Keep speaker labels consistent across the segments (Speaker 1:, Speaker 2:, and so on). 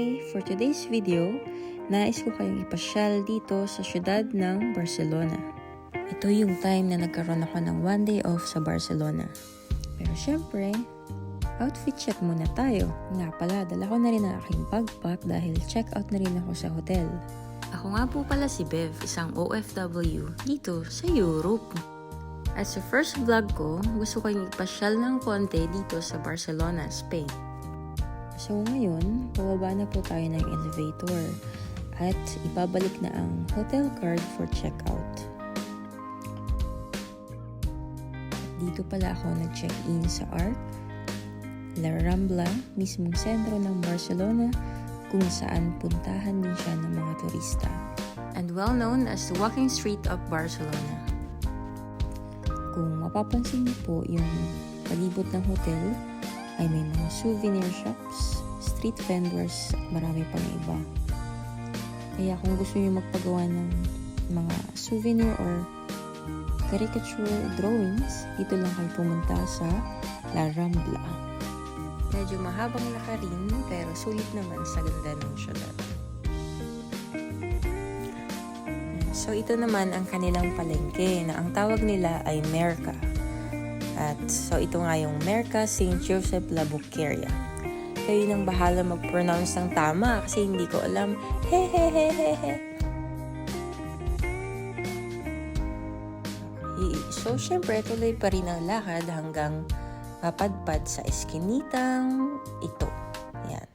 Speaker 1: Hi! For today's video, nais ko kayong ipasyal dito sa siyudad ng Barcelona. Ito yung time na nagkaroon ako ng one day off sa Barcelona. Pero syempre, outfit check muna tayo. Nga pala, dala ko na rin ang aking backpack dahil check out na rin ako sa hotel. Ako nga po pala si Bev, isang OFW dito sa Europe. At sa first vlog ko, gusto ko yung ipasyal ng konti dito sa Barcelona, Spain. So ngayon, bababa na po tayo ng elevator at ibabalik na ang hotel card for checkout. Dito pala ako nag-check-in sa ARC, La Rambla, mismong sentro ng Barcelona, kung saan puntahan din siya ng mga turista. And well known as the walking street of Barcelona. Kung mapapansin niyo po yung palibot ng hotel, ay may mga souvenir shops, street vendors, at marami pang iba. Kaya kung gusto niyo magpagawa ng mga souvenir or caricature drawings, dito lang kayo pumunta sa La Rambla. Medyo mahabang lakarin, pero sulit naman sa ganda ng syudad. So ito naman ang kanilang palengke na ang tawag nila ay Merca. At so ito nga yung Merca St. Joseph La Boqueria. Kayo nang bahala mag-pronounce ng tama kasi hindi ko alam. Hehehehehe. So syempre tuloy pa rin ang lakad hanggang mapadpad sa eskinitang ito. Yan.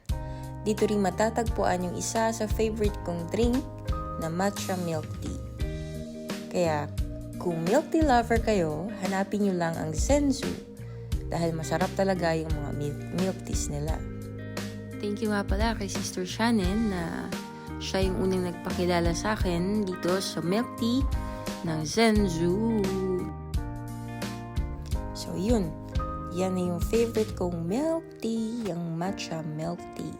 Speaker 1: Dito rin matatagpuan yung isa sa favorite kong drink na matcha milk tea. Kaya kung milk tea lover kayo, hanapin nyo lang ang Zenzu dahil masarap talaga yung mga milk teas nila. Thank you nga pala kay Sister Shannon na siya yung unang nagpakilala sa akin dito sa milk tea ng Zenzu. So yun, yan na yung favorite kong milk tea, yung matcha milk tea.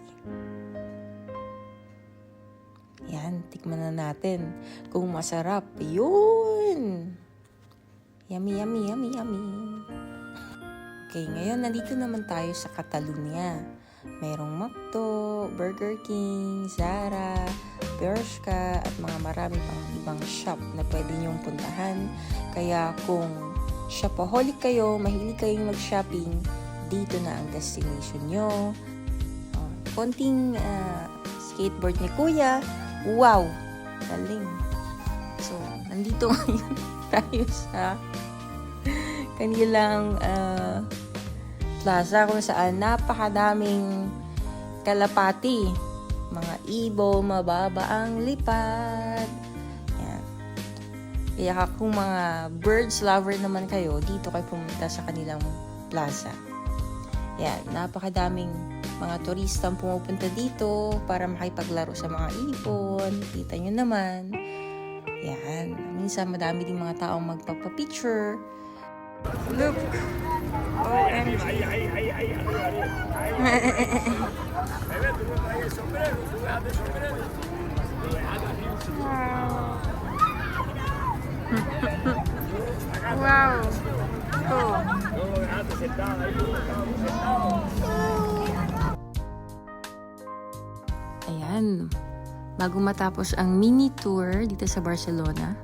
Speaker 1: Yan, tikman na natin kung masarap. Yun! Yummy, yummy, yummy, yummy. Okay, ngayon nandito naman tayo sa Catalunya. Mayroong McDo, Burger King, Zara, Bershka, at mga marami pang ibang shop na pwede niyong puntahan. Kaya kung shopaholic kayo, mahilig kayong mag-shopping, dito na ang destination nyo. Konting skateboard ni Kuya. Wow! Galing. So, nandito ngayon tayo sa kanilang plaza kung saan napakadaming kalapati. Mga ibo, mababa ang lipad. Yan. Kaya kung mga birds lover naman kayo, dito kayo pumunta sa kanilang plaza. Yan, napakadaming mga turistang pumupunta dito para makipaglaro sa mga ibon. Kita nyo naman. Yan. Minsan madami din mga taong magpapapicture. Look! OMG! Wow! Wow! Ayan, bago matapos ang mini tour dito sa Barcelona,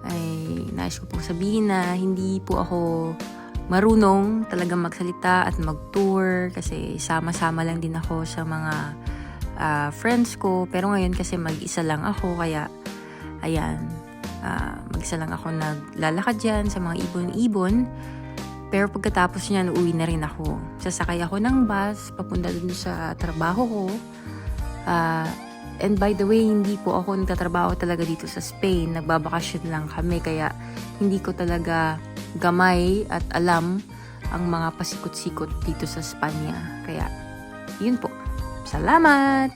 Speaker 1: ay nais ko pong sabihin na hindi po ako marunong talagang magsalita at mag-tour kasi sama-sama lang din ako sa mga friends ko. Pero ngayon kasi mag-isa lang ako, kaya ayan, mag-isa lang ako naglalakad dyan sa mga ibon-ibon. Pero pagkatapos niyan, uwi na rin ako. Sasakay ako ng bus, papunta dun sa trabaho ko. And by the way, hindi po ako nagtatrabaho talaga dito sa Spain. Nagbabakasyon lang kami, kaya hindi ko talaga gamay at alam ang mga pasikot-sikot dito sa Spanya. Kaya, yun po. Salamat!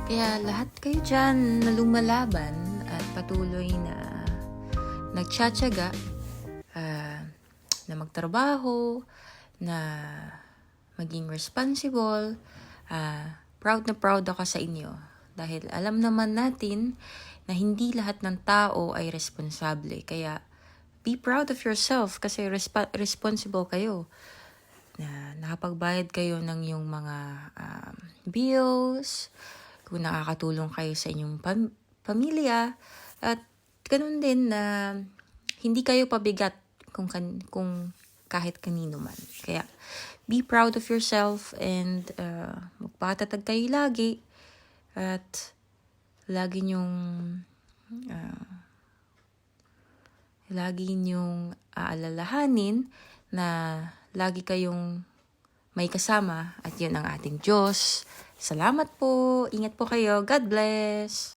Speaker 1: Kaya lahat kayo dyan na lumalaban at patuloy na nagtsatsaga, na magtrabaho, na maging responsible, proud na proud ako sa inyo. Dahil alam naman natin na hindi lahat ng tao ay responsable. Kaya be proud of yourself kasi responsible kayo. Na nakapagbayad kayo ng yung mga bills, kung nakakatulong kayo sa inyong pamilya, at ganun din na hindi kayo pabigat kung kahit kanino man. Kaya be proud of yourself and magpatatag kayo lagi at lagi nyong aalalahanin na lagi kayong may kasama at yun ang ating Diyos. Salamat po. Ingat po kayo. God bless.